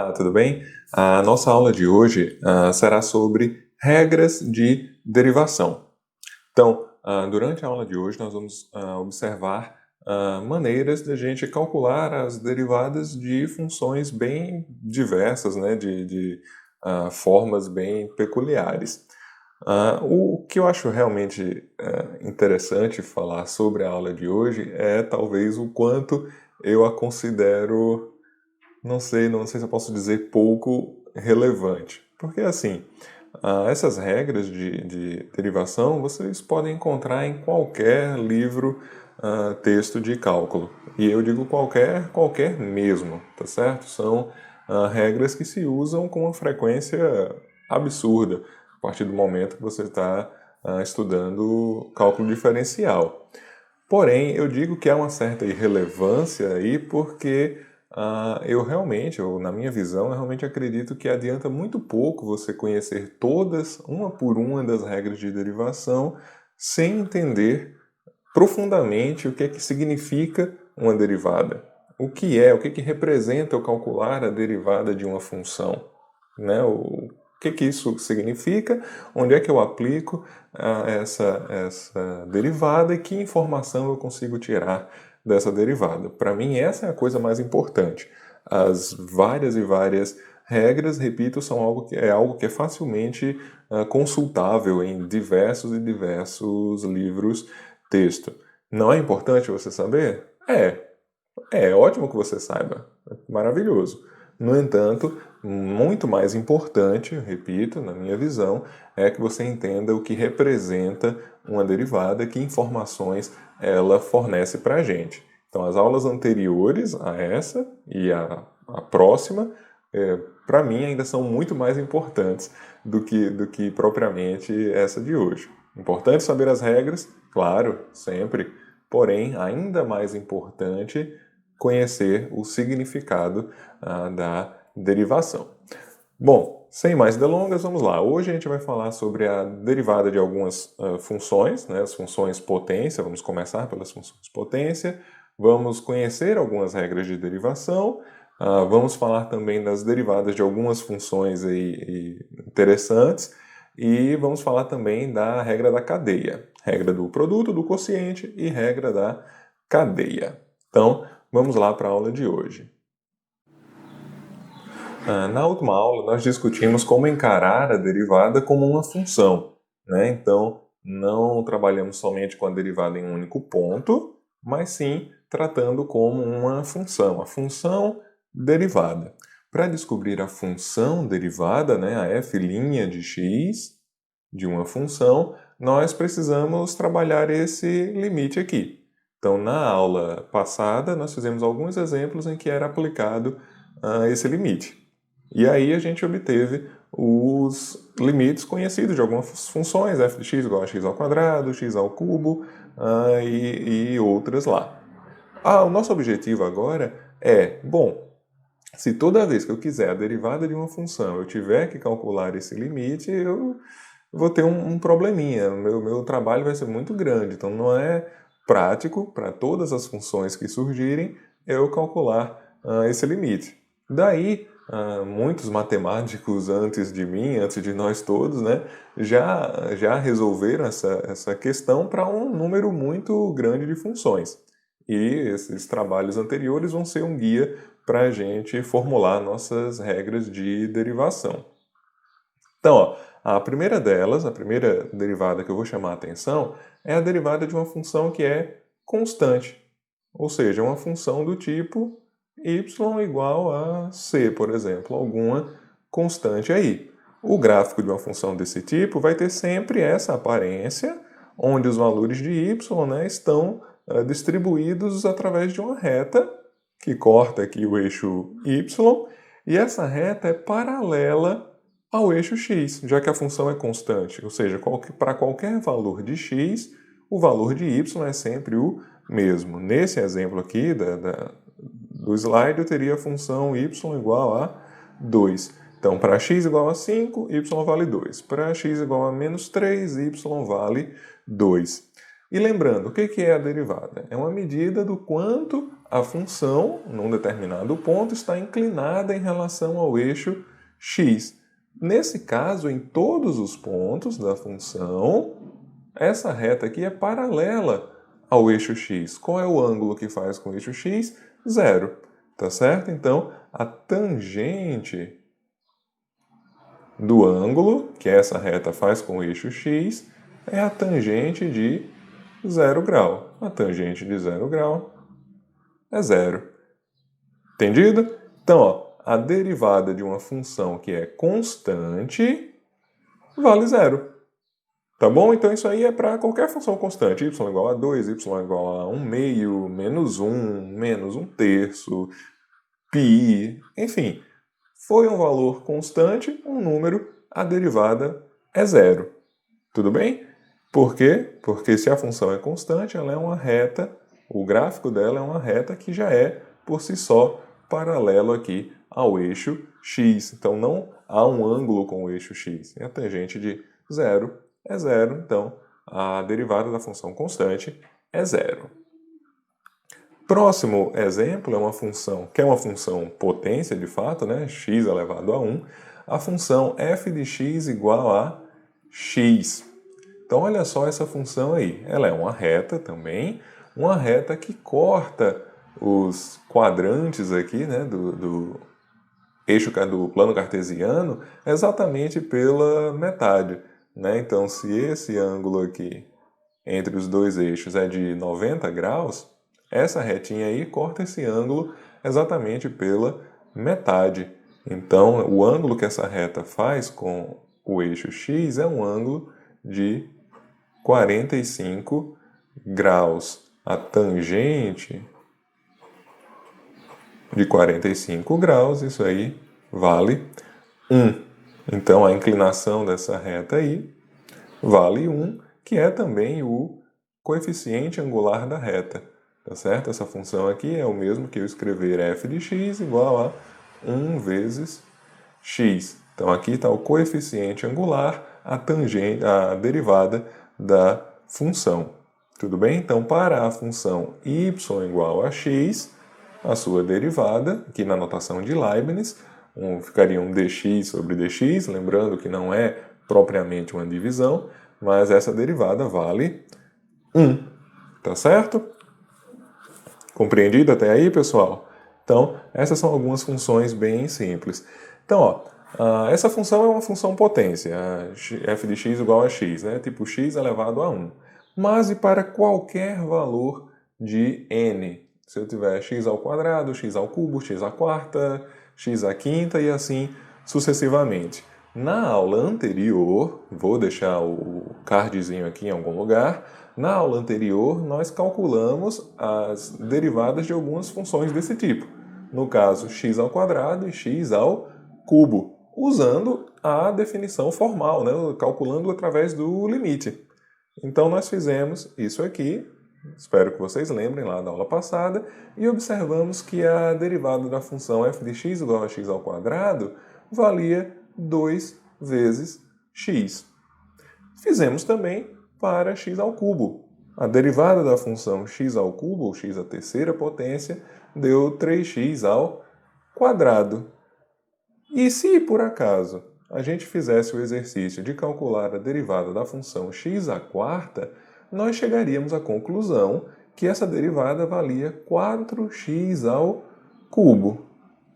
Olá, tudo bem? A nossa aula de hoje será sobre regras de derivação. Então, durante a aula de hoje, nós vamos observar maneiras de a gente calcular as derivadas de funções bem diversas, né? de formas bem peculiares. O que eu acho realmente interessante falar sobre a aula de hoje é talvez o quanto eu a considero, não sei se eu posso dizer pouco relevante. Porque assim, essas regras de derivação vocês podem encontrar em qualquer livro, texto de cálculo. E eu digo qualquer mesmo, tá certo? São regras que se usam com uma frequência absurda a partir do momento que você está estudando cálculo diferencial. Porém, eu digo que há uma certa irrelevância aí porque na minha visão, eu realmente acredito que adianta muito pouco você conhecer todas, uma por uma, das regras de derivação sem entender profundamente o que é que significa uma derivada. O que representa eu calcular a derivada de uma função, né? O que isso significa, onde é que eu aplico essa derivada e que informação eu consigo tirar dessa derivada. Para mim, essa é a coisa mais importante. As várias e várias regras, repito, são algo que é facilmente consultável em diversos e diversos livros texto. Não é importante você saber? É ótimo que você saiba. É maravilhoso. No entanto, muito mais importante, repito, na minha visão, é que você entenda o que representa uma derivada, que informações ela fornece para a gente. Então, as aulas anteriores a essa e a próxima, para mim, ainda são muito mais importantes do que propriamente essa de hoje. Importante saber as regras, claro, sempre. Porém, ainda mais importante conhecer o significado da derivação. Bom, sem mais delongas, vamos lá. Hoje a gente vai falar sobre a derivada de algumas funções, né, as funções potência. Vamos começar pelas funções potência. Vamos conhecer algumas regras de derivação. Vamos falar também das derivadas de algumas funções interessantes. E vamos falar também da regra da cadeia. Regra do produto, do quociente e regra da cadeia. Então, vamos lá para a aula de hoje. Na última aula, nós discutimos como encarar a derivada como uma função, né? Então, não trabalhamos somente com a derivada em um único ponto, mas sim tratando como uma função, a função derivada. Para descobrir a função derivada, né, a f' de x de uma função, nós precisamos trabalhar esse limite aqui. Então, na aula passada, nós fizemos alguns exemplos em que era aplicado esse limite. E aí a gente obteve os limites conhecidos de algumas funções, f de x igual a x ao quadrado, x ao cubo e outras lá. O nosso objetivo agora é, se toda vez que eu quiser a derivada de uma função eu tiver que calcular esse limite, eu vou ter um probleminha. Meu trabalho vai ser muito grande. Então não é prático para todas as funções que surgirem eu calcular esse limite. Daí, muitos matemáticos antes de mim, antes de nós todos, né, já resolveram essa questão para um número muito grande de funções. E esses trabalhos anteriores vão ser um guia para a gente formular nossas regras de derivação. Então, a primeira delas, a primeira derivada que eu vou chamar a atenção, é a derivada de uma função que é constante. Ou seja, uma função do tipo y igual a c, por exemplo, alguma constante aí. O gráfico de uma função desse tipo vai ter sempre essa aparência, onde os valores de y, né, estão distribuídos através de uma reta que corta aqui o eixo y, e essa reta é paralela ao eixo x, já que a função é constante. Ou seja, para qualquer valor de x, o valor de y é sempre o mesmo. Nesse exemplo aqui do slide, eu teria a função y igual a 2. Então, para x igual a 5, y vale 2. Para x igual a menos 3, y vale 2. E lembrando, o que é a derivada? É uma medida do quanto a função, num determinado ponto, está inclinada em relação ao eixo x. Nesse caso, em todos os pontos da função, essa reta aqui é paralela ao eixo x. Qual é o ângulo que faz com o eixo x? 0. Tá certo? Então, a tangente do ângulo que essa reta faz com o eixo x é a tangente de 0 grau. A tangente de 0 grau é 0. Entendido? Então, ó, a derivada de uma função que é constante vale 0. Tá bom? Então isso aí é para qualquer função constante. Y igual a 2, y igual a 1 meio, menos 1, menos 1 terço, π, enfim. Foi um valor constante, um número, a derivada é 0. Tudo bem? Por quê? Porque se a função é constante, ela é uma reta, o gráfico dela é uma reta que já é, por si só, paralelo aqui ao eixo x. Então não há um ângulo com o eixo x. E a tangente de 0 é 0, então a derivada da função constante é 0. Próximo exemplo é uma função, que é uma função potência de fato, né? X elevado a 1. A função f de x igual a x. Então olha só essa função aí. Ela é uma reta também, uma reta que corta os quadrantes aqui, né, do eixo do plano cartesiano exatamente pela metade. Né? Então, se esse ângulo aqui entre os dois eixos é de 90 graus, essa retinha aí corta esse ângulo exatamente pela metade. Então, o ângulo que essa reta faz com o eixo x é um ângulo de 45 graus. A tangente de 45 graus, isso aí vale 1. Então, a inclinação dessa reta aí vale 1, que é também o coeficiente angular da reta. Tá certo? Essa função aqui é o mesmo que eu escrever f de x igual a 1 vezes x. Então, aqui está o coeficiente angular, a tangente, a derivada da função. Tudo bem? Então, para a função y igual a x, a sua derivada, aqui na notação de Leibniz, ficaria um dx sobre dx, lembrando que não é propriamente uma divisão, mas essa derivada vale 1. Tá certo? Compreendido até aí, pessoal? Então, essas são algumas funções bem simples. Então, ó, essa função é uma função potência, f de x igual a x, né? Tipo x elevado a 1. Mas e para qualquer valor de n? Se eu tiver x ao quadrado, x ao cubo, x à quarta, x à quinta e assim sucessivamente. Na aula anterior, vou deixar o cardzinho aqui em algum lugar, na aula anterior nós calculamos as derivadas de algumas funções desse tipo. No caso, x ao quadrado e x ao cubo, usando a definição formal, né? Calculando através do limite. Então nós fizemos isso aqui, espero que vocês lembrem lá da aula passada, e observamos que a derivada da função f de x igual a x ao quadrado valia 2 vezes x. Fizemos também para x ao cubo. A derivada da função x ao cubo, ou x à terceira potência, deu 3x ao quadrado. E se, por acaso, a gente fizesse o exercício de calcular a derivada da função x à quarta, nós chegaríamos à conclusão que essa derivada valia 4x ao cubo.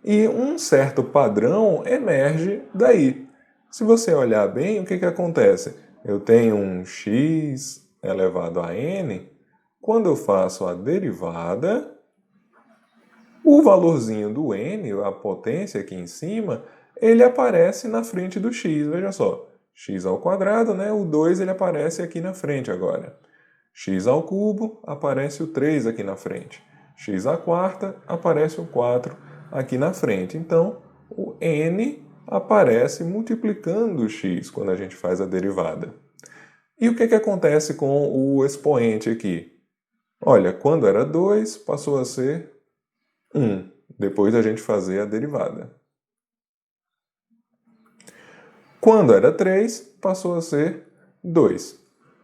E um certo padrão emerge daí. Se você olhar bem, o que acontece? Eu tenho um x elevado a n. Quando eu faço a derivada, o valorzinho do n, a potência aqui em cima, ele aparece na frente do x. Veja só, x ao quadrado, né? O 2 ele aparece aqui na frente agora. X ao cubo, aparece o 3 aqui na frente. X à quarta, aparece o 4 aqui na frente. Então, o n aparece multiplicando o x quando a gente faz a derivada. E o que acontece com o expoente aqui? Olha, quando era 2, passou a ser 1, depois da gente fazer a derivada. Quando era 3, passou a ser 2.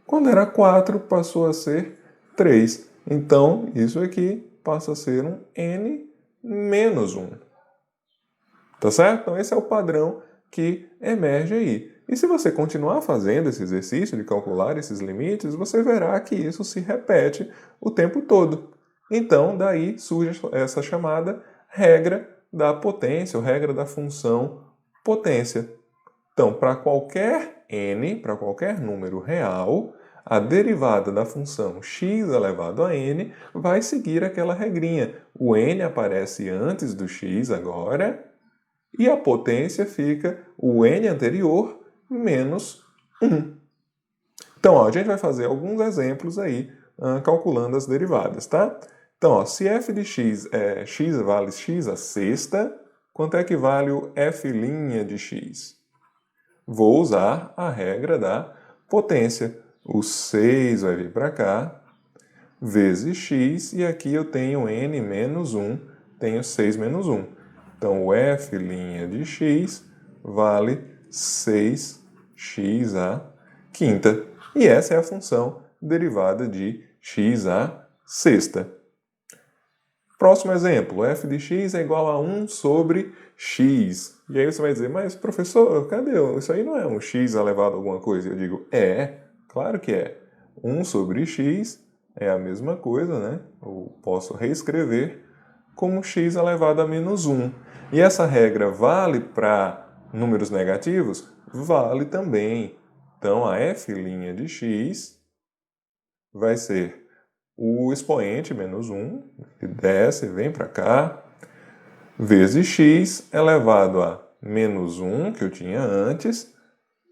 Quando era 4, passou a ser 3. Então, isso aqui passa a ser um n menos 1. Tá certo? Então esse é o padrão que emerge aí. E se você continuar fazendo esse exercício de calcular esses limites, você verá que isso se repete o tempo todo. Então, daí surge essa chamada regra da potência, ou regra da função potência. Então, para qualquer n, para qualquer número real, a derivada da função x elevado a n vai seguir aquela regrinha. O n aparece antes do x agora, e a potência fica o n anterior menos 1. Então, ó, a gente vai fazer alguns exemplos aí, calculando as derivadas, tá? Então, ó, se f de x é x vale x à sexta, quanto é que vale o f' de x? Vou usar a regra da potência. O 6 vai vir para cá, vezes x, e aqui eu tenho n menos 1, tenho 6 menos 1. Então, o f' de x vale 6x à quinta. E essa é a função derivada de x à sexta. Próximo exemplo, f de x é igual a 1 sobre x. E aí você vai dizer, mas professor, cadê? Isso aí não é um x elevado a alguma coisa? Eu digo, claro que é. 1 sobre x é a mesma coisa, né? Eu posso reescrever como x elevado a menos 1. E essa regra vale para números negativos? Vale também. Então, a f' de x vai ser o expoente menos 1, que desce e vem para cá, vezes x elevado a menos 1, que eu tinha antes,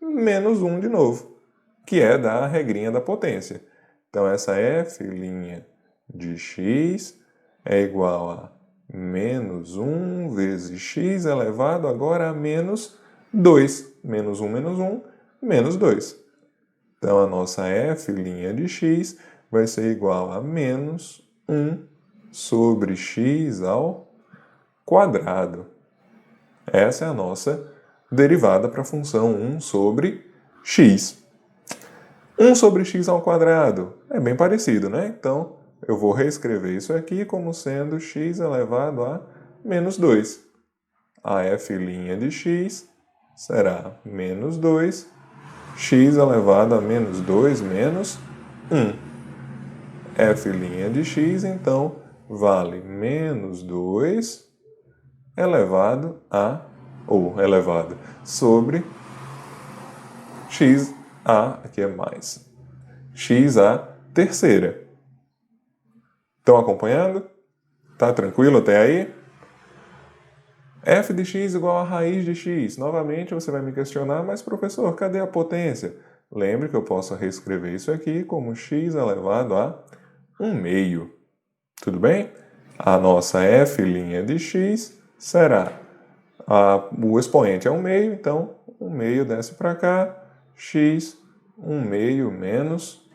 menos 1 de novo, que é da regrinha da potência. Então, essa f' de x é igual a menos 1 vezes x elevado agora a menos 2. Menos 1 menos 1, menos 2. Então, a nossa f' de x vai ser igual a menos 1 sobre x ao quadrado. Essa é a nossa derivada para a função 1 sobre x. 1 sobre x ao quadrado é bem parecido, né? Então, eu vou reescrever isso aqui como sendo x elevado a menos 2. A f' de x será menos 2, x elevado a menos 2 menos 1. F' de x, então, vale menos 2 elevado a, ou elevado sobre x a, aqui é mais, x a terceira. Estão acompanhando? Tá tranquilo até aí? F de x igual a raiz de x. Novamente você vai me questionar, mas professor, cadê a potência? Lembre que eu posso reescrever isso aqui como x elevado a 1/2. Tudo bem? A nossa f' de x será, o expoente é 1/2, então 1/2 desce para cá, x 1/2 menos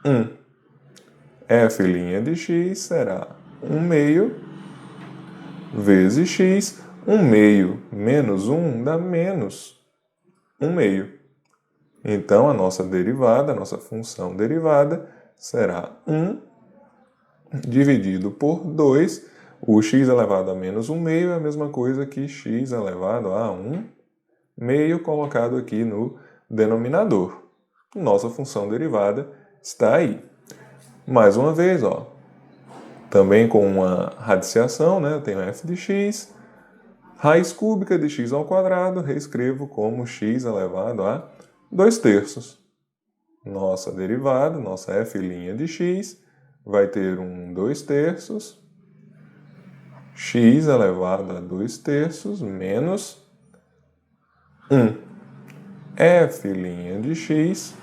1. F' de x será 1/2 vezes x, 1/2 menos 1 dá menos 1/2. Então, a nossa derivada, a nossa função derivada, será 1 dividido por 2. O x elevado a menos 1/2 é a mesma coisa que x elevado a 1/2 colocado aqui no denominador. Nossa função derivada está aí. Mais uma vez, ó, também com uma radiciação, né? Eu tenho f de x, raiz cúbica de x ao quadrado, reescrevo como x elevado a 2/3. Nossa derivada, nossa f' de x, vai ter um 2/3, x elevado a 2/3 menos 1. F' de x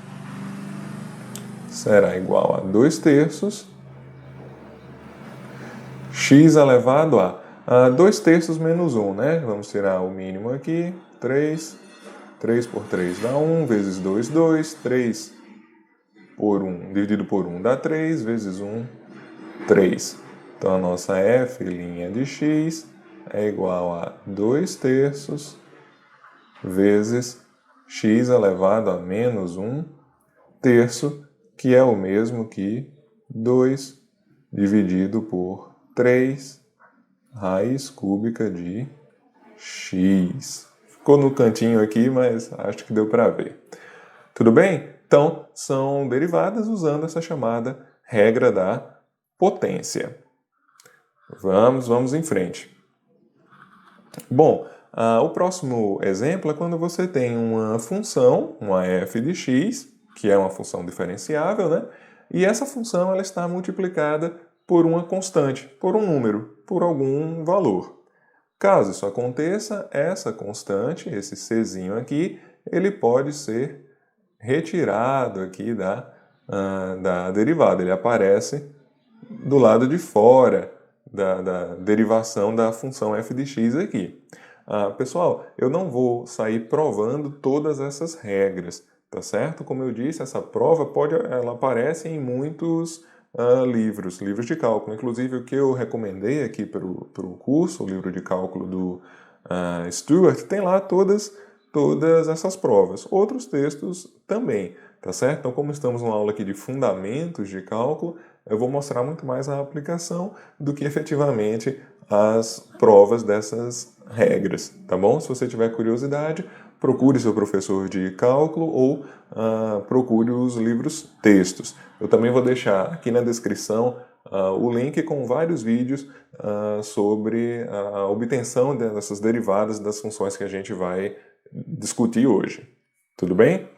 será igual a 2/3, x elevado a 2/3 menos 1, né? Vamos tirar o mínimo aqui, 3. 3 por 3 dá 1, vezes 2, 2. 3 por 1 dividido por 1 dá 3, vezes 1, 3. Então, a nossa f' de x é igual a 2/3 vezes x elevado a menos 1/3, que é o mesmo que 2 dividido por 3 raiz cúbica de x. Ficou no cantinho aqui, mas acho que deu para ver. Tudo bem? Então, são derivadas usando essa chamada regra da potência. Vamos em frente. Bom, o próximo exemplo é quando você tem uma função, uma f de x, que é uma função diferenciável, né? E essa função ela está multiplicada por uma constante, por um número, por algum valor. Caso isso aconteça, essa constante, esse czinho aqui, ele pode ser retirado aqui da derivada. Ele aparece do lado de fora da derivação da função f de x aqui. Pessoal, eu não vou sair provando todas essas regras, tá certo? Como eu disse, essa prova ela aparece em muitos livros de cálculo. Inclusive, o que eu recomendei aqui para o curso, o livro de cálculo do Stewart, tem lá todas essas provas. Outros textos também, tá certo? Então, como estamos numa aula aqui de fundamentos de cálculo, eu vou mostrar muito mais a aplicação do que efetivamente as provas dessas regras, tá bom? Se você tiver curiosidade, procure seu professor de cálculo ou procure os livros textos. Eu também vou deixar aqui na descrição o link com vários vídeos sobre a obtenção dessas derivadas das funções que a gente vai discutir hoje. Tudo bem?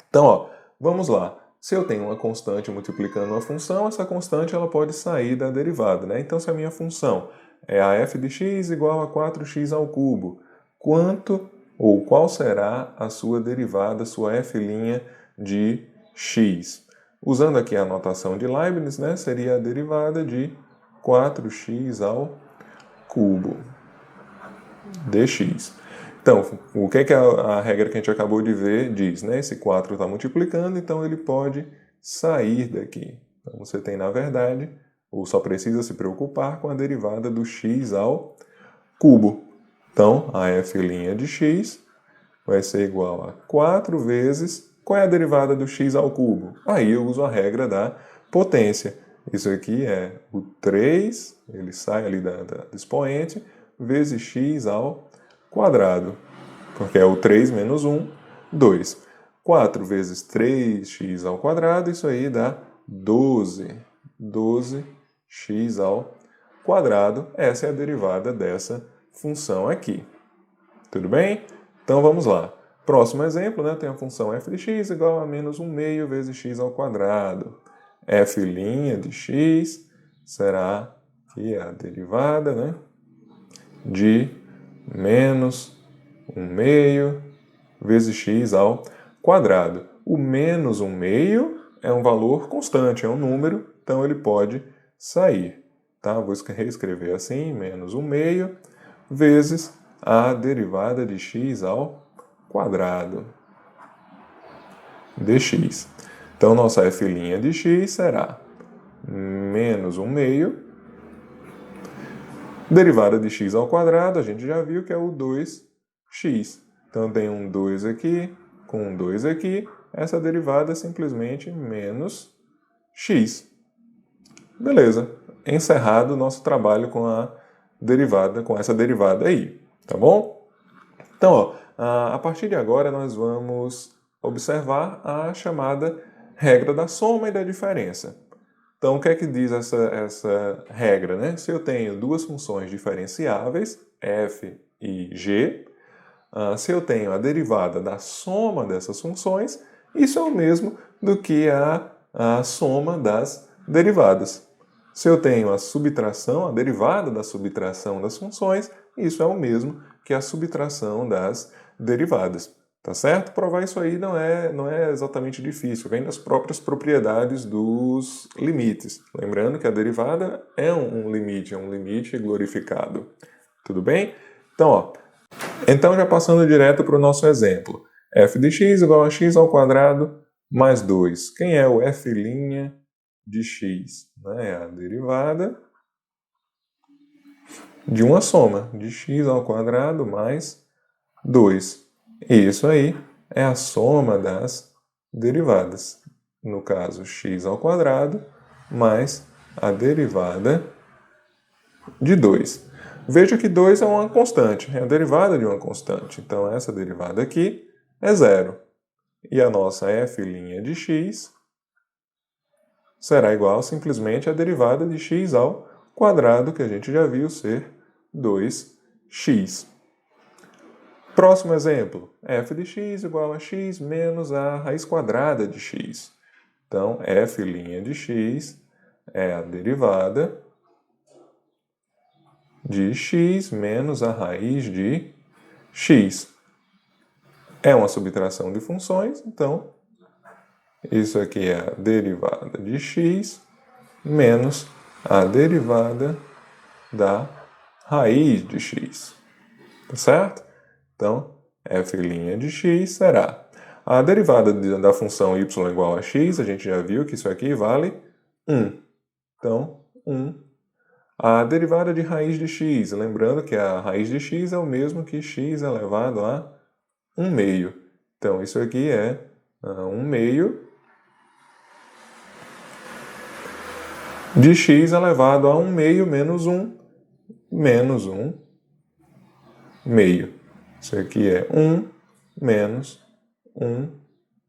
Então, vamos lá. Se eu tenho uma constante multiplicando uma função, essa constante ela pode sair da derivada, né? Então, se a minha função é a f de x igual a 4x ao cubo, qual será a sua derivada, sua f' de x? Usando aqui a notação de Leibniz, né, seria a derivada de 4x ao cubo dx. Então, o que é a regra que a gente acabou de ver diz, né? Esse 4 está multiplicando, então ele pode sair daqui. Então, você tem, na verdade, ou só precisa se preocupar com a derivada do x ao cubo. Então, a f' de x vai ser igual a 4 vezes... Qual é a derivada do x ao cubo? Aí eu uso a regra da potência. Isso aqui é o 3, ele sai ali do expoente, vezes x ao quadrado, porque é o 3 menos 1, 2. 4 vezes 3x ao quadrado, isso aí dá 12. 12x ao quadrado. Essa é a derivada dessa função aqui. Tudo bem? Então vamos lá. Próximo exemplo, né? Tem a função f de x igual a menos 1 meio vezes x ao quadrado. F' de x será que é a derivada, né, de menos 1 meio vezes x ao quadrado. O menos 1 meio é um valor constante, é um número, então ele pode sair. Tá? Vou reescrever assim, menos 1 meio vezes a derivada de x ao quadrado dx. Então, nossa f' de x será menos 1 meio. Derivada de x ao quadrado, a gente já viu que é o 2x. Então, tem um 2 aqui, com um 2 aqui. Essa derivada é simplesmente menos x. Beleza. Encerrado o nosso trabalho com essa derivada aí. Tá bom? Então, a partir de agora, nós vamos observar a chamada regra da soma e da diferença. Então, o que é que diz essa regra, né? Se eu tenho duas funções diferenciáveis, f e g, se eu tenho a derivada da soma dessas funções, isso é o mesmo do que a soma das derivadas. Se eu tenho a subtração, a derivada da subtração das funções, isso é o mesmo que a subtração das derivadas. Tá certo? Provar isso aí não é exatamente difícil, vem das próprias propriedades dos limites. Lembrando que a derivada é um limite glorificado. Tudo bem? Então já passando direto para o nosso exemplo. F de x igual a x ao quadrado mais 2. Quem é o f' de x? É a derivada de uma soma, de x ao quadrado mais 2. Isso aí é a soma das derivadas. No caso, x ao quadrado mais a derivada de 2. Veja que 2 é uma constante, é a derivada de uma constante. Então, essa derivada aqui é 0. E a nossa f' de x será igual simplesmente à derivada de x ao quadrado, que a gente já viu ser 2x. Próximo exemplo, f de x igual a x menos a raiz quadrada de x. Então, f' de x é a derivada de x menos a raiz de x. É uma subtração de funções, então isso aqui é a derivada de x menos a derivada da raiz de x. Tá certo? Então, f' de x será a derivada da função y igual a x, a gente já viu que isso aqui vale 1. Então, 1. A derivada de raiz de x, lembrando que a raiz de x é o mesmo que x elevado a 1 meio. Então, isso aqui é 1 meio de x elevado a 1 meio menos 1 meio. Isso aqui é 1 menos 1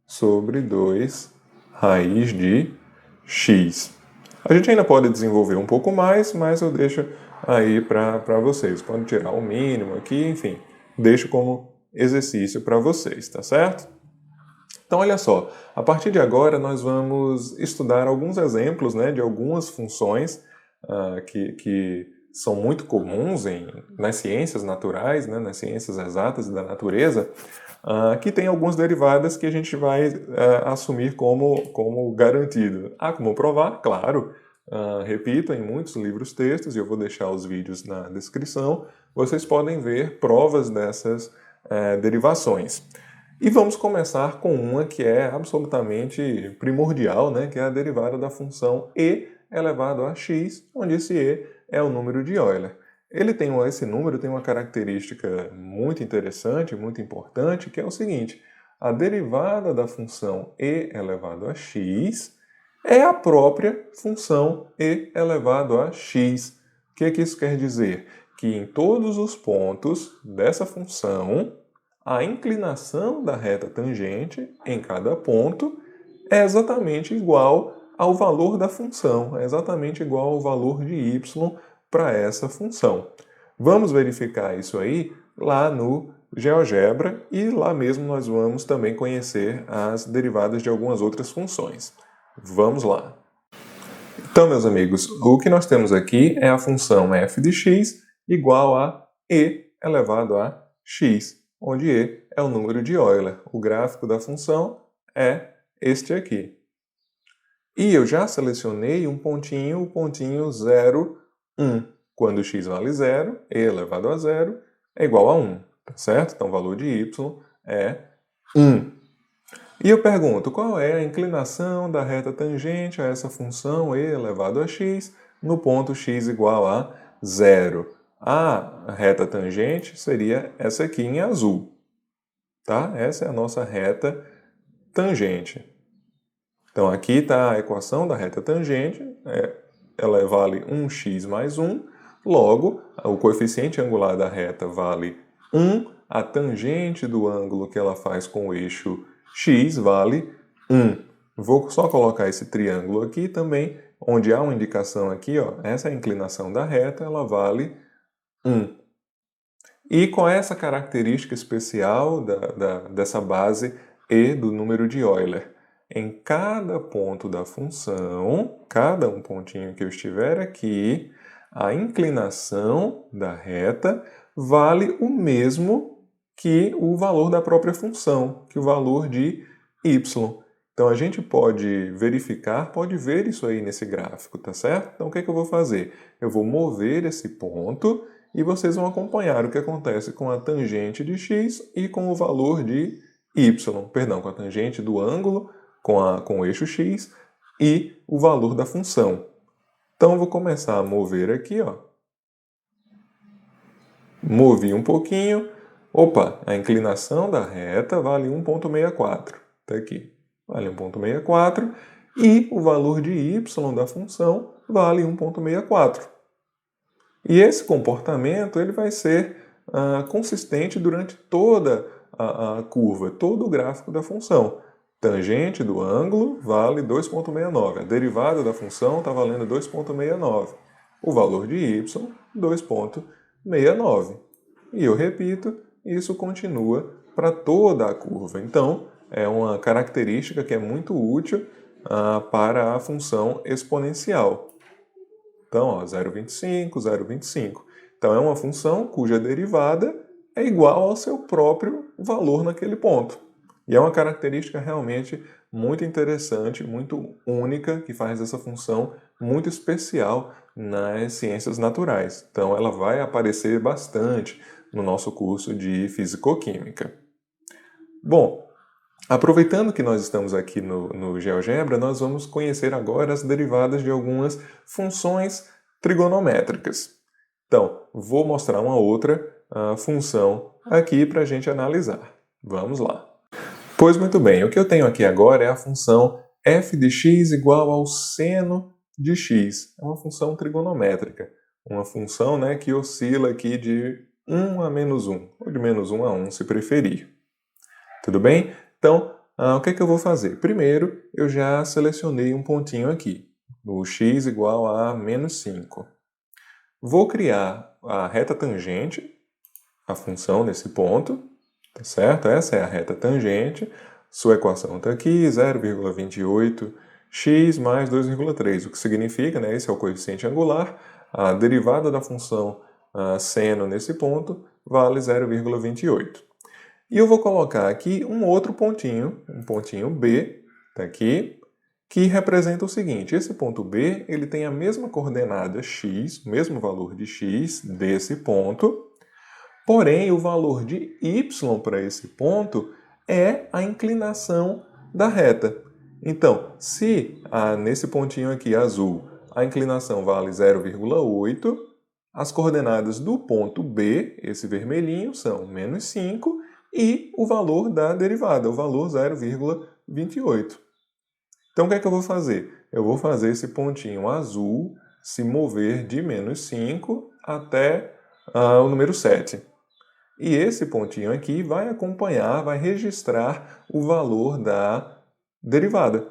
sobre 2 raiz de x. A gente ainda pode desenvolver um pouco mais, mas eu deixo aí para vocês. Pode tirar o mínimo aqui, enfim. Deixo como exercício para vocês, tá certo? Então, olha só. A partir de agora, nós vamos estudar alguns exemplos, né, de algumas funções que são muito comuns nas ciências naturais, né, nas ciências exatas e da natureza, que tem algumas derivadas que a gente vai assumir como garantido. Como provar? Claro. Repito, em muitos livros textos, e eu vou deixar os vídeos na descrição, vocês podem ver provas dessas derivações. E vamos começar com uma que é absolutamente primordial, né, que é a derivada da função e elevado a x, onde esse e é o número de Euler. Esse número tem uma característica muito interessante, muito importante, que é o seguinte: a derivada da função e elevado a x é a própria função e elevado a x. O que isso quer dizer? Que em todos os pontos dessa função, a inclinação da reta tangente em cada ponto é exatamente igual ao valor da função, é exatamente igual ao valor de y para essa função. Vamos verificar isso aí lá no GeoGebra e lá mesmo nós vamos também conhecer as derivadas de algumas outras funções. Vamos lá. Então, meus amigos, o que nós temos aqui é a função f de x igual a e elevado a x, onde e é o número de Euler. O gráfico da função é este aqui. E eu já selecionei o pontinho 0, 1. Quando x vale 0, e elevado a 0 é igual a 1, tá certo? Então, o valor de y é 1. E eu pergunto, qual é a inclinação da reta tangente a essa função e elevado a x no ponto x igual a 0? A reta tangente seria essa aqui em azul, tá? Essa é a nossa reta tangente. Então, aqui está a equação da reta tangente, ela vale 1x mais 1, logo, o coeficiente angular da reta vale 1, a tangente do ângulo que ela faz com o eixo x vale 1. Vou só colocar esse triângulo aqui também, onde há uma indicação aqui, ó, essa é a inclinação da reta, ela vale 1. E com essa característica especial dessa base e do número de Euler, em cada ponto da função, cada um pontinho que eu estiver aqui, a inclinação da reta vale o mesmo que o valor da própria função, que o valor de y. Então, a gente pode verificar, pode ver isso aí nesse gráfico, tá certo? Então, o que eu vou fazer? Eu vou mover esse ponto e vocês vão acompanhar o que acontece com a tangente de x e com o valor de y, perdão, com a tangente do ângulo, com o eixo x e o valor da função. Então, eu vou começar a mover aqui, ó. Movi um pouquinho. Opa, a inclinação da reta vale 1,64. Está aqui. Vale 1,64. E o valor de y da função vale 1,64. E esse comportamento ele vai ser consistente durante toda a curva, todo o gráfico da função. Tangente do ângulo vale 2,69. A derivada da função está valendo 2,69. O valor de y, 2,69. E eu repito, isso continua para toda a curva. Então, é uma característica que é muito útil para a função exponencial. Então, 0,25, 0,25. Então, é uma função cuja derivada é igual ao seu próprio valor naquele ponto. E é uma característica realmente muito interessante, muito única, que faz essa função muito especial nas ciências naturais. Então, ela vai aparecer bastante no nosso curso de Fisicoquímica. Bom, aproveitando que nós estamos aqui no GeoGebra, nós vamos conhecer agora as derivadas de algumas funções trigonométricas. Então, vou mostrar uma outra função aqui para a gente analisar. Vamos lá. Pois muito bem, o que eu tenho aqui agora é a função f de x igual ao seno de x. É uma função trigonométrica, uma função que oscila aqui de 1 a menos 1, ou de menos 1 a 1, se preferir. Tudo bem? Então, o que é que eu vou fazer? Primeiro, eu já selecionei um pontinho aqui, o x igual a menos 5. Vou criar a reta tangente, a função nesse ponto, tá certo? Essa é a reta tangente, sua equação está aqui, 0,28x mais 2,3, o que significa, esse é o coeficiente angular, a derivada da função seno nesse ponto vale 0,28. E eu vou colocar aqui um outro pontinho, um pontinho B, tá aqui, que representa o seguinte: esse ponto B ele tem a mesma coordenada x, o mesmo valor de x desse ponto, porém o valor de y para esse ponto é a inclinação da reta. Então, se nesse pontinho aqui azul a inclinação vale 0,8, as coordenadas do ponto B, esse vermelhinho, são menos 5, e o valor da derivada, o valor 0,28. Então, o que é que eu vou fazer? Eu vou fazer esse pontinho azul se mover de menos 5 até o número 7. E esse pontinho aqui vai acompanhar, vai registrar o valor da derivada.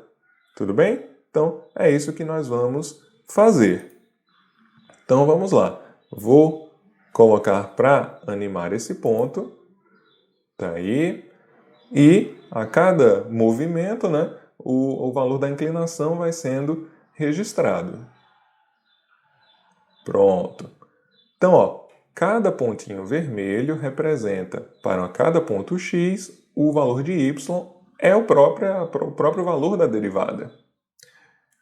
Tudo bem? Então, é isso que nós vamos fazer. Então, vamos lá. Vou colocar para animar esse ponto. Tá aí. E a cada movimento, o valor da inclinação vai sendo registrado. Pronto. Então, cada pontinho vermelho representa, para cada ponto x, o valor de y é o próprio valor da derivada.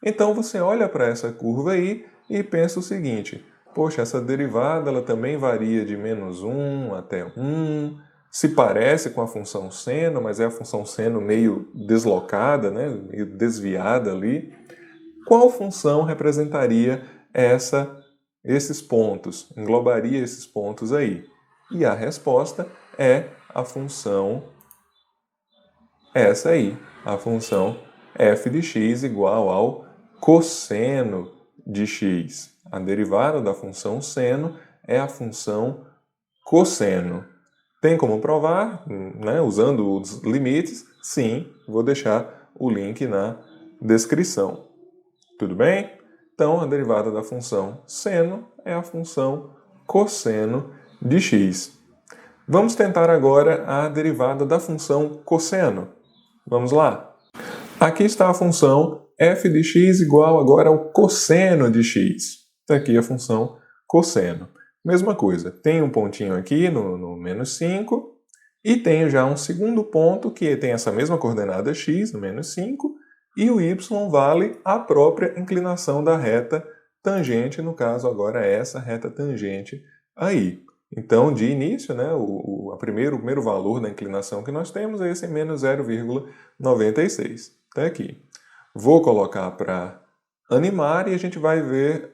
Então, você olha para essa curva aí e pensa o seguinte: poxa, essa derivada ela também varia de menos 1 até 1, se parece com a função seno, mas é a função seno meio deslocada, meio desviada ali. Qual função representaria esses pontos, englobaria esses pontos aí? E a resposta é a função essa aí, a função f de x igual ao cosseno de x. A derivada da função seno é a função cosseno. Tem como provar, usando os limites? Sim, vou deixar o link na descrição. Tudo bem? Então, a derivada da função seno é a função cosseno de x. Vamos tentar agora a derivada da função cosseno. Vamos lá? Aqui está a função f de x igual agora ao cosseno de x. Está aqui a função cosseno. Mesma coisa, tem um pontinho aqui no menos 5 e tenho já um segundo ponto que tem essa mesma coordenada x, no menos 5, e o y vale a própria inclinação da reta tangente, no caso agora é essa reta tangente aí. Então, de início, o primeiro valor da inclinação que nós temos é esse menos 0,96. Está aqui. Vou colocar para animar e a gente vai ver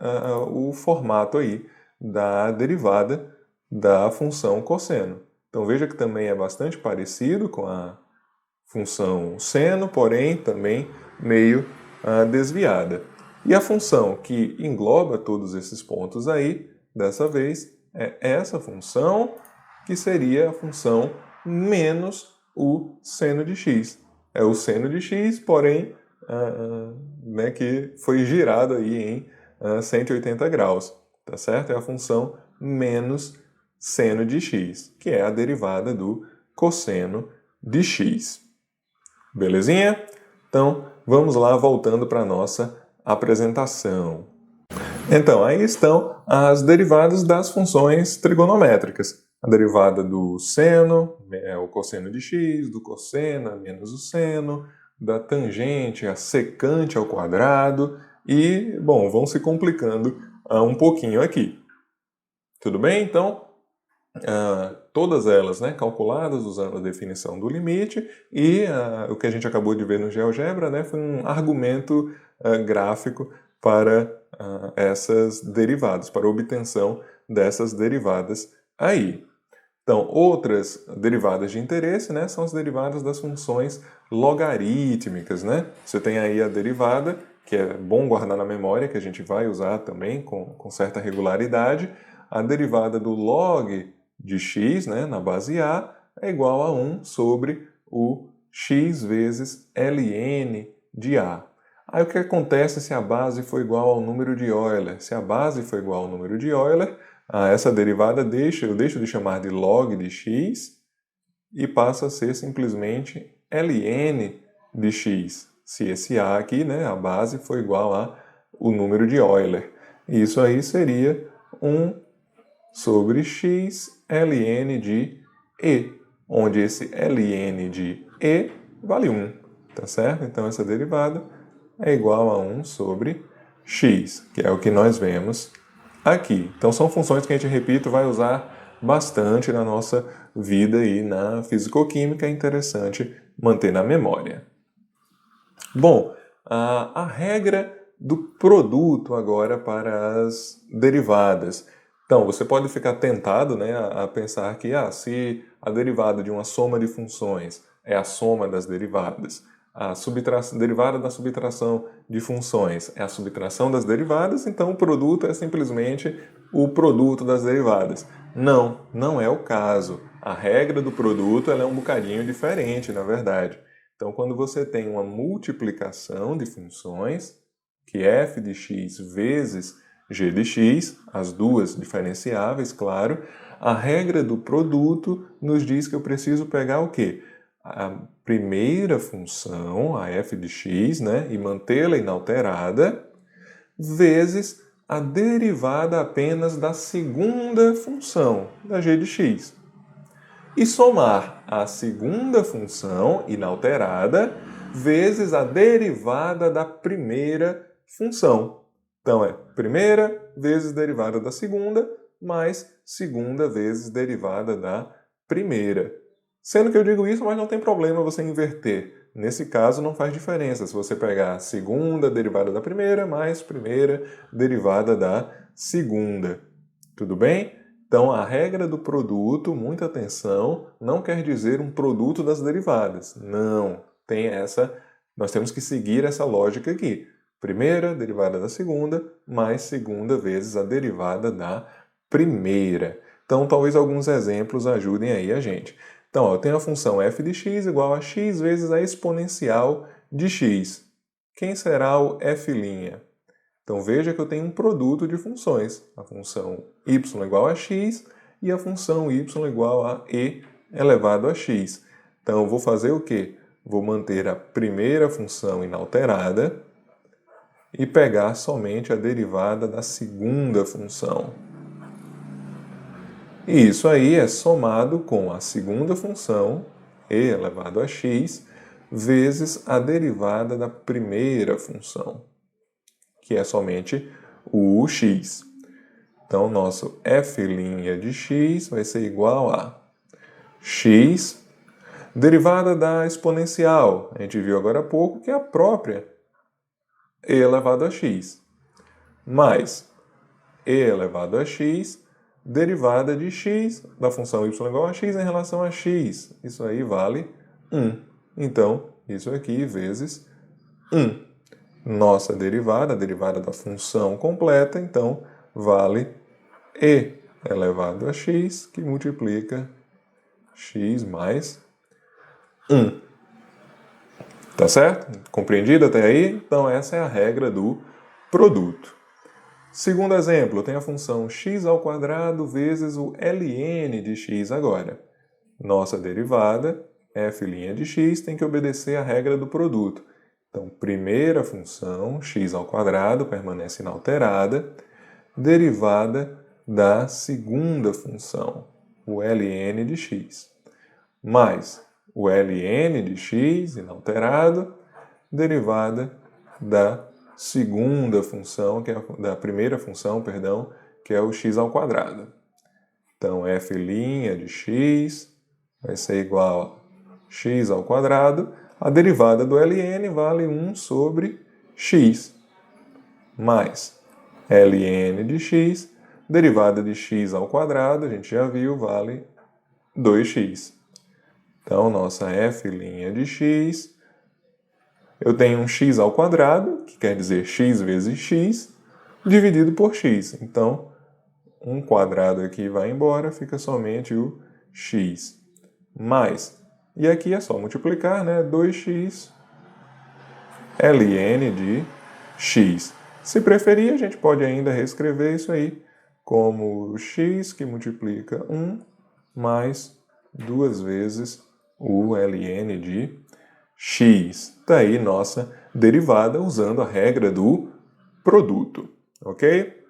o formato aí da derivada da função cosseno. Então, veja que também é bastante parecido com a função seno, porém também meio desviada. E a função que engloba todos esses pontos aí dessa vez, é essa função, que seria a função menos o seno de x. É o seno de x, porém, né, que foi girado aí em 180 graus, tá certo? É a função menos seno de x, que é a derivada do cosseno de x. Belezinha? Então, vamos lá, voltando para a nossa apresentação. Então, aí estão as derivadas das funções trigonométricas. A derivada do seno, é o cosseno de x, do cosseno, menos o seno, da tangente, a secante ao quadrado, e, bom, vão se complicando um pouquinho aqui. Tudo bem? Então, todas elas, né, calculadas usando a definição do limite, e o que a gente acabou de ver no GeoGebra, né, foi um argumento gráfico para essas derivadas, para a obtenção dessas derivadas aí. Então, outras derivadas de interesse, né, são as derivadas das funções logarítmicas, né? Você tem aí a derivada, que é bom guardar na memória, que a gente vai usar também com certa regularidade. A derivada do log de x, né, na base A, é igual a 1 sobre o x vezes ln de A. Aí o que acontece se a base for igual ao número de Euler? Se a base for igual ao número de Euler, essa derivada eu deixo de chamar de log de x e passa a ser simplesmente ln de x. Se esse A aqui, né, a base, for igual ao número de Euler. Isso aí seria 1 sobre x ln de e, onde esse ln de e vale 1, tá certo? Então essa derivada é igual a 1 sobre x, que é o que nós vemos aqui. Então são funções que a gente, repito, vai usar bastante na nossa vida e na fisicoquímica, é interessante manter na memória. Bom, a regra do produto agora para as derivadas. Então, você pode ficar tentado, né, a pensar que se a derivada de uma soma de funções é a soma das derivadas, a derivada da subtração de funções é a subtração das derivadas, então o produto é simplesmente o produto das derivadas. Não, não é o caso. A regra do produto ela é um bocadinho diferente, na verdade. Então, quando você tem uma multiplicação de funções, que é f de x vezes g de x, as duas diferenciáveis, claro, a regra do produto nos diz que eu preciso pegar o quê? A primeira função, a f de x, né, e mantê-la inalterada, vezes a derivada apenas da segunda função, da g de x. E somar a segunda função inalterada vezes a derivada da primeira função. Então é primeira vezes derivada da segunda, mais segunda vezes derivada da primeira. Sendo que eu digo isso, mas não tem problema você inverter. Nesse caso não faz diferença se você pegar a segunda derivada da primeira mais primeira derivada da segunda. Tudo bem? Então, a regra do produto, muita atenção, não quer dizer um produto das derivadas. Não, nós temos que seguir essa lógica aqui. Primeira derivada da segunda, mais segunda vezes a derivada da primeira. Então, talvez alguns exemplos ajudem aí a gente. Então, eu tenho a função f de x igual a x vezes a exponencial de x. Quem será o f'? Então veja que eu tenho um produto de funções, a função y igual a x e a função y igual a e elevado a x. Então eu vou fazer o quê? Vou manter a primeira função inalterada e pegar somente a derivada da segunda função. E isso aí é somado com a segunda função, e elevado a x, vezes a derivada da primeira função, que é somente o x. Então, nosso f' de x vai ser igual a x, derivada da exponencial. A gente viu agora há pouco que é a própria e elevado a x, mais e elevado a x, derivada de x, da função y igual a x em relação a x. Isso aí vale 1. Então, isso aqui vezes 1. Nossa derivada, a derivada da função completa, então, vale e elevado a x, que multiplica x mais 1. Tá certo? Compreendido até aí? Então essa é a regra do produto. Segundo exemplo, eu tenho a função x² vezes o ln de x agora. Nossa derivada, f' de x, tem que obedecer à regra do produto. Então, primeira função, x² permanece inalterada, derivada da segunda função, o ln de x, mais o ln de x, inalterado, derivada da segunda função, da primeira função, perdão, que é o x². Então, f' de x vai ser igual a x². A derivada do ln vale 1 sobre x, mais ln de x, derivada de x², a gente já viu, vale 2x. Então, nossa f' de x, eu tenho um x², que quer dizer x vezes x, dividido por x. Então, um quadrado aqui vai embora, fica somente o x. Mais, e aqui é só multiplicar, né? 2x ln de x. Se preferir, a gente pode ainda reescrever isso aí como x que multiplica 1 mais 2 vezes o ln de x. Está aí nossa derivada usando a regra do produto, ok?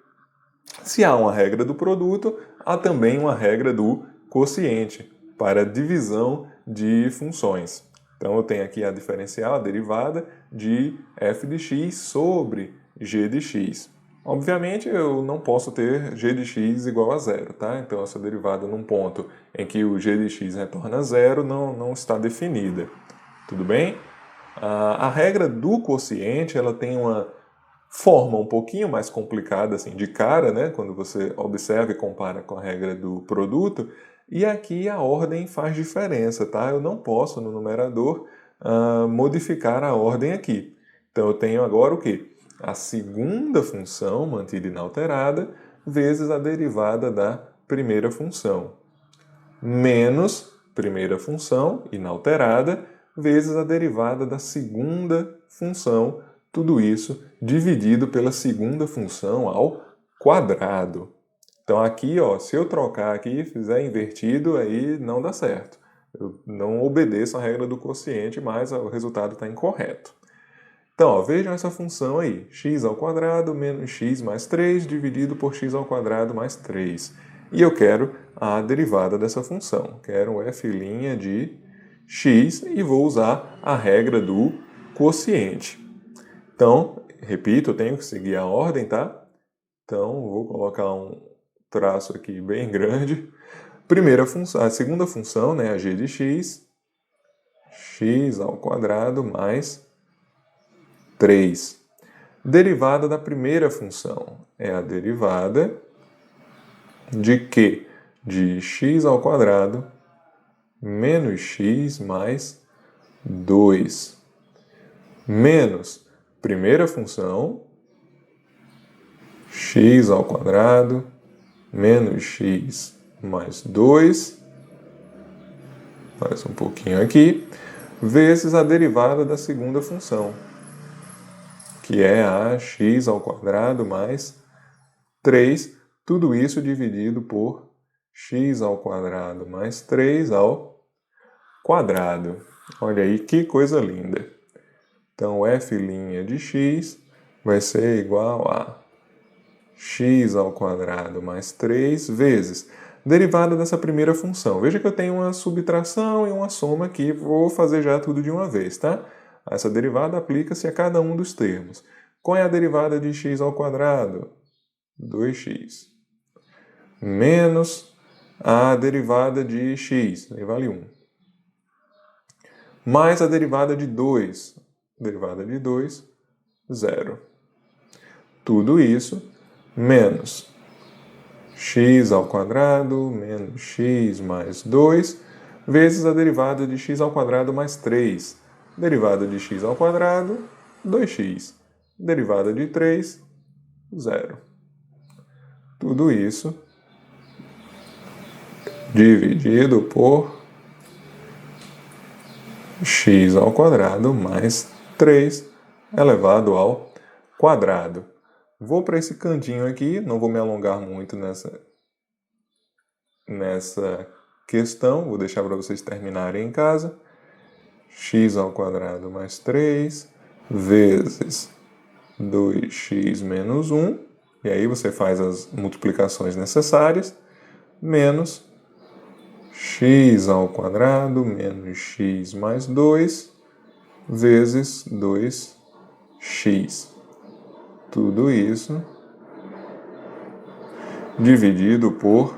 Se há uma regra do produto, há também uma regra do quociente para divisão de funções. Então eu tenho aqui a diferencial, a derivada de f de x sobre g de x. Obviamente eu não posso ter g de x igual a zero, tá? Então essa derivada num ponto em que o g de x retorna zero não está definida. Tudo bem? A regra do quociente ela tem uma forma um pouquinho mais complicada assim, de cara, né? Quando você observa e compara com a regra do produto. E aqui a ordem faz diferença, tá? Eu não posso, no numerador, modificar a ordem aqui. Então eu tenho agora o quê? A segunda função, mantida inalterada, vezes a derivada da primeira função, menos primeira função, inalterada, vezes a derivada da segunda função, tudo isso dividido pela segunda função ao quadrado. Então aqui, ó, se eu trocar aqui e fizer invertido, aí não dá certo. Eu não obedeço a regra do quociente, mas o resultado está incorreto. Então, ó, vejam essa função aí, x² menos x mais 3 dividido por x² mais 3. E eu quero a derivada dessa função. Quero um f' de x e vou usar a regra do quociente. Então, repito, eu tenho que seguir a ordem, tá? Então, vou colocar um traço aqui bem grande. Primeira função, a segunda função, né, a g de x, x² mais 3. Derivada da primeira função é a derivada de quê? De x² menos x mais 2. Menos primeira função, x² menos x mais 2, mais um pouquinho aqui, vezes a derivada da segunda função, que é a x² mais 3, tudo isso dividido por x² mais 3 ao quadrado. Olha aí que coisa linda. Então, f' de x vai ser igual a x² mais 3 vezes derivada dessa primeira função. Veja que eu tenho uma subtração e uma soma aqui, vou fazer já tudo de uma vez, tá? Essa derivada aplica-se a cada um dos termos. Qual é a derivada de x²? 2x. Menos a derivada de x, aí vale 1. Mais a derivada de 2. Derivada de 2, 0. Tudo isso menos x² menos x mais 2 vezes a derivada de x² mais 3. Derivada de x², 2x. Derivada de 3, 0. Tudo isso dividido por x ao quadrado mais 3 elevado ao quadrado. Vou para esse cantinho aqui, não vou me alongar muito nessa questão, vou deixar para vocês terminarem em casa. X ao quadrado mais 3 vezes 2x menos 1, e aí você faz as multiplicações necessárias, menos x ao quadrado menos x mais 2 vezes 2x. Tudo isso dividido por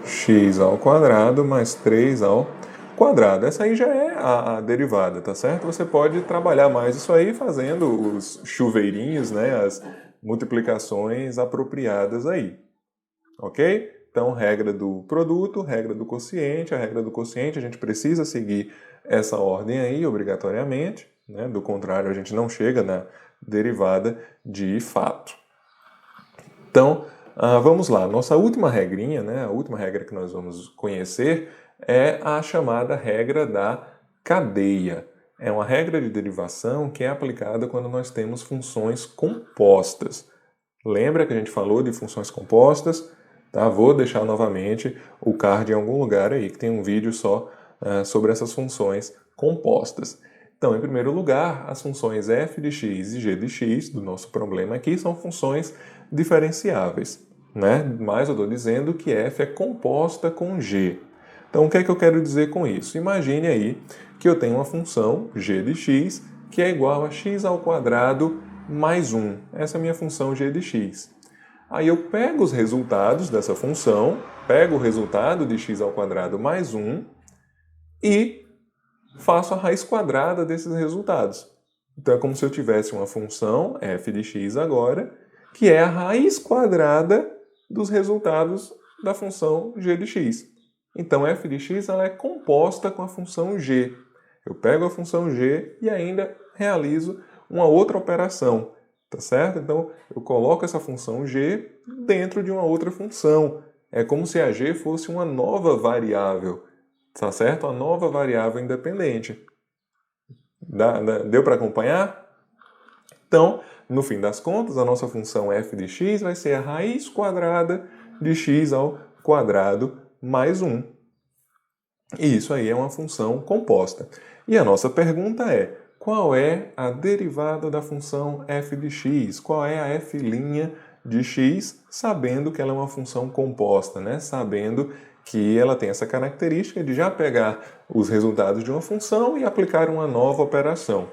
x ao quadrado mais 3 ao quadrado. Essa aí já é a derivada, tá certo? Você pode trabalhar mais isso aí fazendo os chuveirinhos, né? As multiplicações apropriadas aí. Ok? Então, regra do produto, regra do quociente. A regra do quociente a gente precisa seguir essa ordem aí obrigatoriamente, né? Do contrário, a gente não chega na derivada de fato. Então, vamos lá. Nossa última regrinha, né? A última regra que nós vamos conhecer é a chamada regra da cadeia. É uma regra de derivação que é aplicada quando nós temos funções compostas. Lembra que a gente falou de funções compostas? Tá? Vou deixar novamente o card em algum lugar aí, que tem um vídeo só sobre essas funções compostas. Então, em primeiro lugar, as funções f de x e g de x, do nosso problema aqui, são funções diferenciáveis, né? Mas eu estou dizendo que f é composta com g. Então, o que é que eu quero dizer com isso? Imagine aí que eu tenho uma função g de x que é igual a x ao quadrado mais 1. Essa é a minha função g de x. Aí eu pego os resultados dessa função, pego o resultado de x ao quadrado mais 1 e faço a raiz quadrada desses resultados. Então é como se eu tivesse uma função f de x agora, que é a raiz quadrada dos resultados da função g de x. Então f de x ela é composta com a função g. Eu pego a função g e ainda realizo uma outra operação, tá certo? Então eu coloco essa função g dentro de uma outra função. É como se a g fosse uma nova variável, tá certo? Uma nova variável independente. Deu para acompanhar? Então, no fim das contas, a nossa função f de x vai ser a raiz quadrada de x ao quadrado mais 1. E isso aí é uma função composta. E a nossa pergunta é, qual é a derivada da função f de x? Qual é a f' de x, sabendo que ela é uma função composta, né? Sabendo que ela tem essa característica de já pegar os resultados de uma função e aplicar uma nova operação.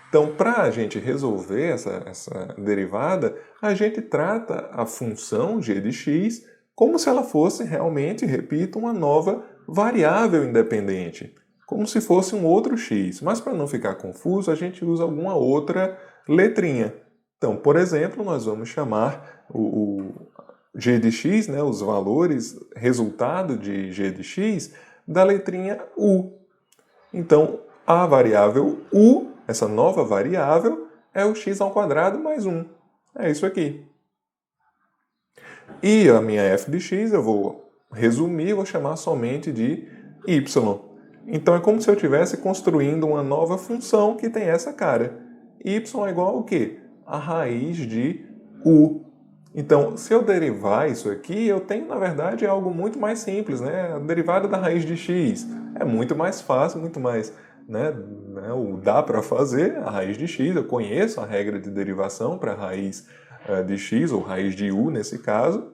Então, para a gente resolver essa derivada, a gente trata a função g de x como se ela fosse realmente, repito, uma nova variável independente, como se fosse um outro x. Mas para não ficar confuso, a gente usa alguma outra letrinha. Então, por exemplo, nós vamos chamar o g de x, né, os valores, resultado de g de x, da letrinha u. Então, a variável u, essa nova variável, é o x ao quadrado mais 1. É isso aqui. E a minha f de x eu vou resumir, vou chamar somente de y. Então é como se eu estivesse construindo uma nova função que tem essa cara. Y é igual ao quê? A raiz de u. Então, se eu derivar isso aqui, eu tenho, na verdade, algo muito mais simples, né? A derivada da raiz de x é muito mais fácil, muito mais, dá para fazer a raiz de x. Eu conheço a regra de derivação para a raiz de x, ou raiz de u nesse caso,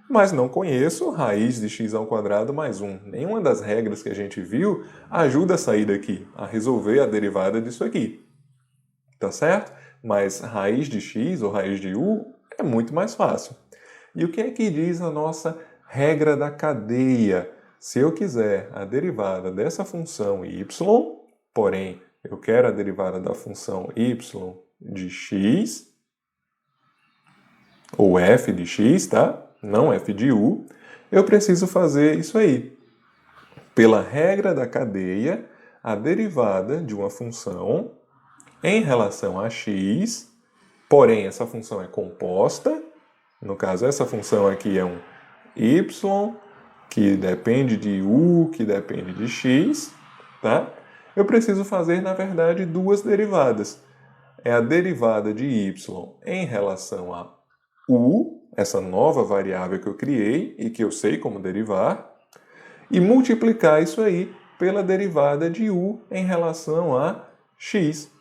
mas não conheço raiz de x ao quadrado mais 1. Nenhuma das regras que a gente viu ajuda a sair daqui, a resolver a derivada disso aqui. Tá certo? Mas raiz de x ou raiz de u é muito mais fácil. E o que é que diz a nossa regra da cadeia? Se eu quiser a derivada dessa função y, porém eu quero a derivada da função y de x, ou f de x, tá? Não f de u, eu preciso fazer isso aí. Pela regra da cadeia, a derivada de uma função em relação a x, porém essa função é composta, no caso essa função aqui é um y que depende de u, que depende de x, tá? Eu preciso fazer, na verdade, duas derivadas. É a derivada de y em relação a u, essa nova variável que eu criei e que eu sei como derivar, e multiplicar isso aí pela derivada de u em relação a x.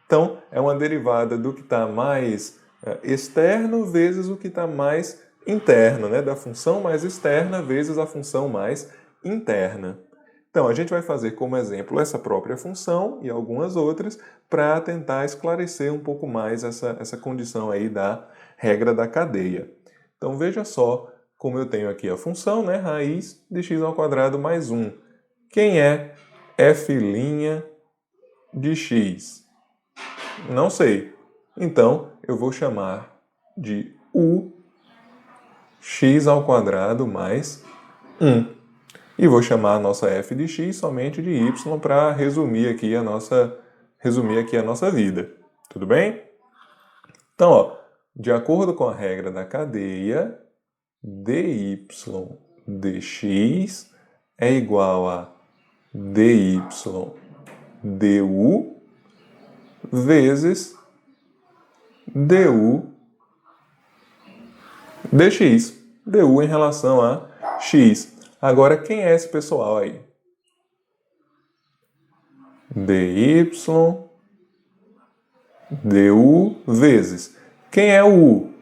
Então, é uma derivada do que está mais externo vezes o que está mais interno, né? Da função mais externa vezes a função mais interna. Então, a gente vai fazer como exemplo essa própria função e algumas outras para tentar esclarecer um pouco mais essa condição aí da regra da cadeia. Então, veja só como eu tenho aqui a função, né? Raiz de x ao quadrado mais 1. Quem é f' de x? Não sei. Então, eu vou chamar de u x ao quadrado mais 1. E vou chamar a nossa f de x somente de y para resumir aqui a nossa vida. Tudo bem? Então, ó, de acordo com a regra da cadeia, dy dx é igual a dy du vezes du dx. Du em relação a x. Agora, quem é esse pessoal aí? dy du vezes. Quem é o u?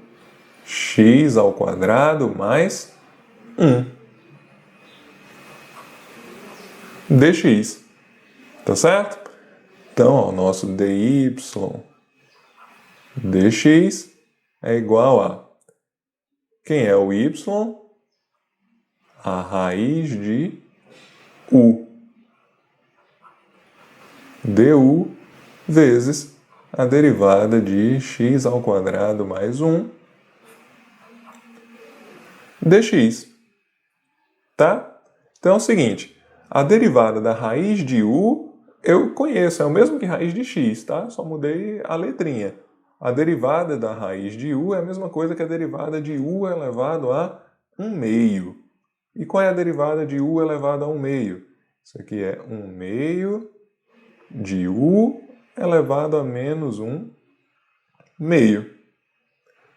X ao quadrado mais 1 dx. Tá certo? Então, ó, o nosso dy dx é igual a... Quem é o y? A raiz de u du vezes a derivada de x ao quadrado mais 1 dx. Tá? Então é o seguinte, a derivada da raiz de u eu conheço, é o mesmo que raiz de x, tá? Só mudei a letrinha. A derivada da raiz de u é a mesma coisa que a derivada de u elevado a 1 meio. E qual é a derivada de u elevado a 1 meio? Isso aqui é 1 meio de u elevado a menos 1 meio.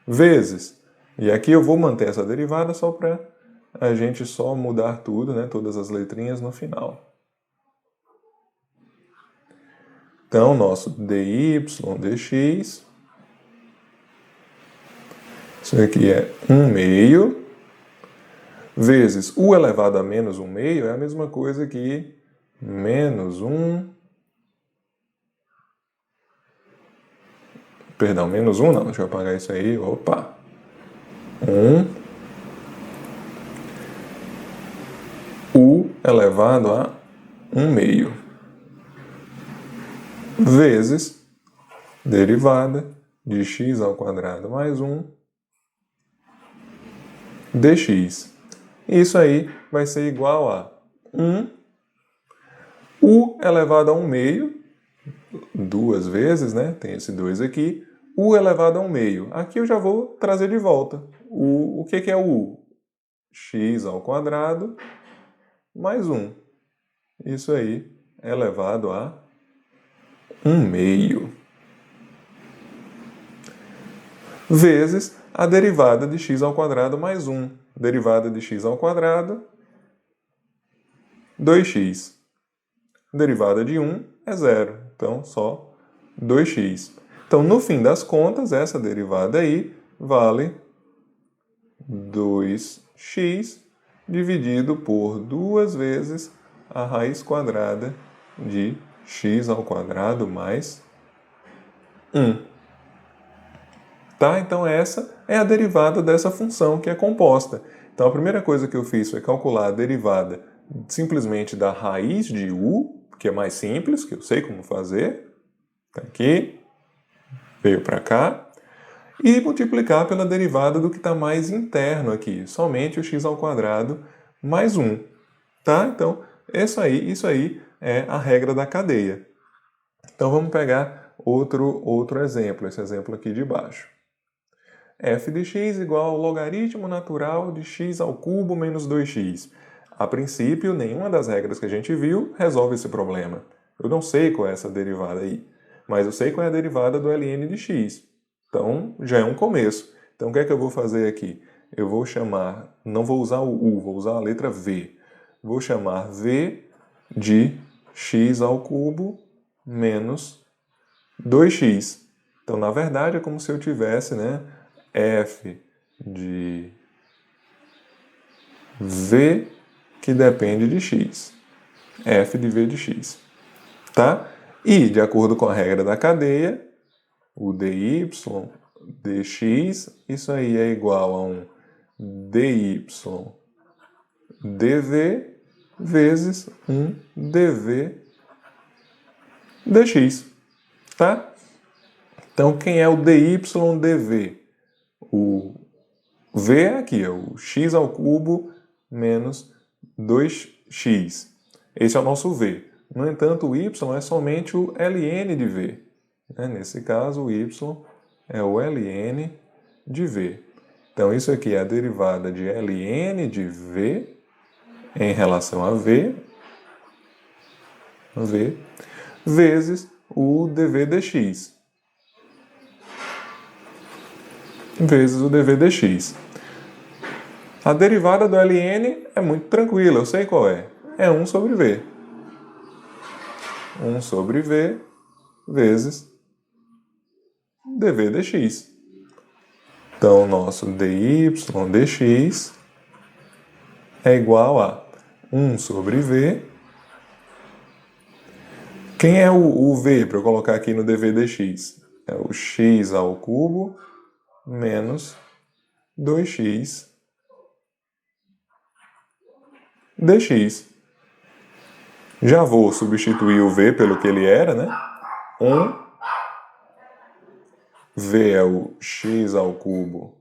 Vezes. E aqui eu vou manter essa derivada só para a gente só mudar tudo, né? Todas as letrinhas no final. Então, nosso dy dx, isso aqui é 1 meio, vezes u elevado a menos 1 meio é a mesma coisa que menos 1... Perdão, menos 1 não, deixa eu apagar isso aí, opa. 1 u elevado a 1 meio vezes derivada de x ao quadrado mais 1 dx. Isso aí vai ser igual a 1 u elevado a 1 meio, duas vezes, né? Tem esse 2 aqui, u elevado a 1 meio. Aqui eu já vou trazer de volta. O que é o u? X ao quadrado mais 1. Isso aí é elevado a 1 meio. Vezes a derivada de x ao quadrado mais 1. Derivada de x ao quadrado, 2x. Derivada de 1 é 0. Então, só 2x. Então, no fim das contas, essa derivada aí vale 2x dividido por 2 vezes a raiz quadrada de x ao quadrado mais 1. Tá? Então essa é a derivada dessa função que é composta. Então a primeira coisa que eu fiz foi calcular a derivada simplesmente da raiz de u, que é mais simples, que eu sei como fazer. Tá aqui, veio para cá. E multiplicar pela derivada do que está mais interno aqui, somente o x ao quadrado mais 1. Tá? Então, isso aí é a regra da cadeia. Então, vamos pegar outro exemplo, esse exemplo aqui de baixo. f de x igual ao logaritmo natural de x ao cubo menos 2x. A princípio, nenhuma das regras que a gente viu resolve esse problema. Eu não sei qual é essa derivada aí, mas eu sei qual é a derivada do ln de x. Então, já é um começo. Então, o que é que eu vou fazer aqui? Eu vou chamar, não vou usar o u, vou usar a letra v. Vou chamar v de x ao cubo menos 2x. Então, na verdade, é como se eu tivesse, né, f de v que depende de x. F de v de x. Tá? E, de acordo com a regra da cadeia, o dy dx, isso aí é igual a um dy dv vezes um dv dx. Tá? Então, quem é o dy dv? O v é aqui, é o x ao cubo menos 2x. Esse é o nosso v. No entanto, o y é somente o ln de v. Nesse caso, o y é o ln de v. Então, isso aqui é a derivada de ln de v em relação a v vezes o dv dx. Vezes o dv dx. A derivada do ln é muito tranquila, eu sei qual é. É 1 sobre v. 1 sobre v vezes dv dx. Então, o nosso dy dx é igual a 1 sobre v. Quem é o v para eu colocar aqui no dv dx? É o x ao cubo menos 2x dx. Já vou substituir o v pelo que ele era, né? 1v é o x ao cubo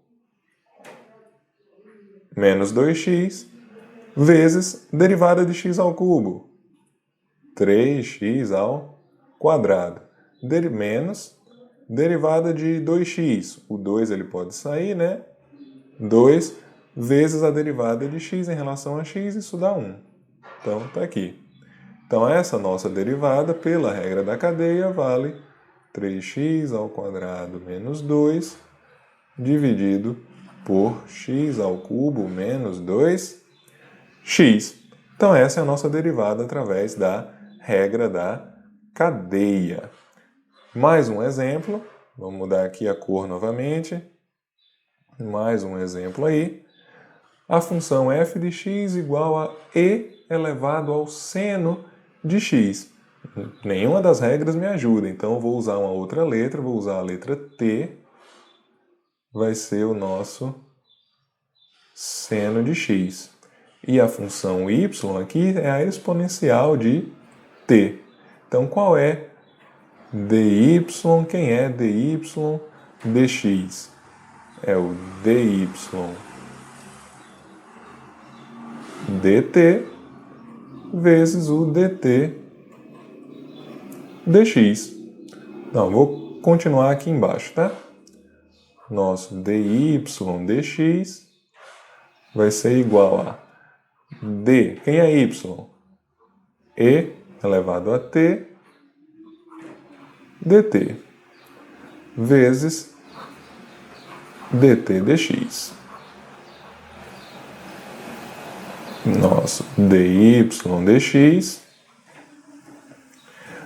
menos 2x vezes derivada de x ao cubo, 3x ao quadrado, menos derivada de 2x. O 2 ele pode sair, né? 2 vezes a derivada de x em relação a x, isso dá 1. Então, está aqui. Então, essa nossa derivada, pela regra da cadeia, vale 3x ao quadrado menos 2 dividido por x ao cubo menos 2x. Então, essa é a nossa derivada através da regra da cadeia. Mais um exemplo. Vamos mudar aqui a cor novamente. Mais um exemplo aí. A função f de x igual a e elevado ao seno de x. Nenhuma das regras me ajuda, então eu vou usar uma outra letra, vou usar a letra t. Vai ser o nosso seno de x. E a função y aqui é a exponencial de t. Então, qual é dy? Quem é dy dx? É o dy dt vezes o dt dx. Não, vou continuar aqui embaixo, tá? Nosso dy dx vai ser igual a d. Quem é y? E elevado a t dt vezes dt dx. Nosso dy dx.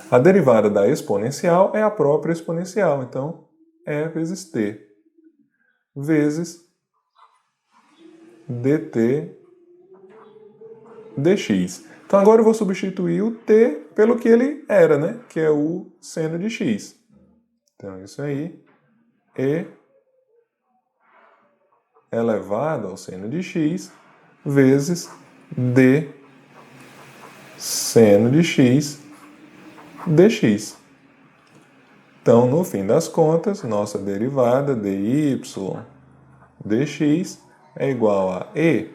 A derivada da exponencial é a própria exponencial, então e vezes t vezes dt dx. Então agora eu vou substituir o t pelo que ele era, né? Que é o seno de x. Então isso aí, e elevado ao seno de x vezes d seno de x dx. Então, no fim das contas, nossa derivada dy dx é igual a e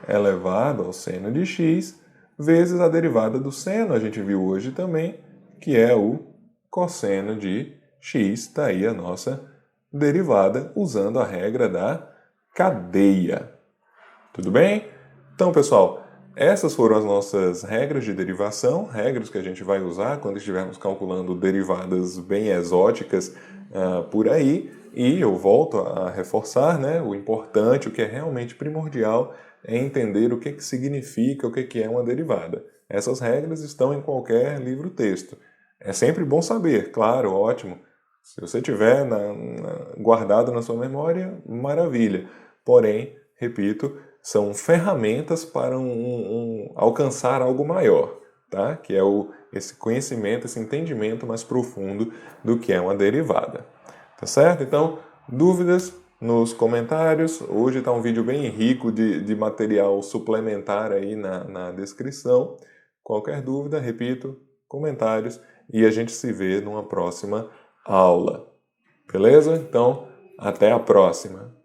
elevado ao seno de x vezes a derivada do seno, a gente viu hoje também, que é o cosseno de x. Está aí a nossa derivada usando a regra da cadeia. Tudo bem? Então, pessoal, essas foram as nossas regras de derivação, regras que a gente vai usar quando estivermos calculando derivadas bem exóticas por aí. E eu volto a reforçar, né, o importante, o que é realmente primordial, é entender o que significa, o que é uma derivada. Essas regras estão em qualquer livro-texto. É sempre bom saber, claro, ótimo. Se você tiver guardado na sua memória, maravilha. Porém, repito, são ferramentas para alcançar algo maior, tá? Que é esse conhecimento, esse entendimento mais profundo do que é uma derivada. Tá certo? Então, dúvidas nos comentários. Hoje está um vídeo bem rico de material suplementar aí na descrição. Qualquer dúvida, repito, comentários e a gente se vê numa próxima aula. Beleza? Então, até a próxima!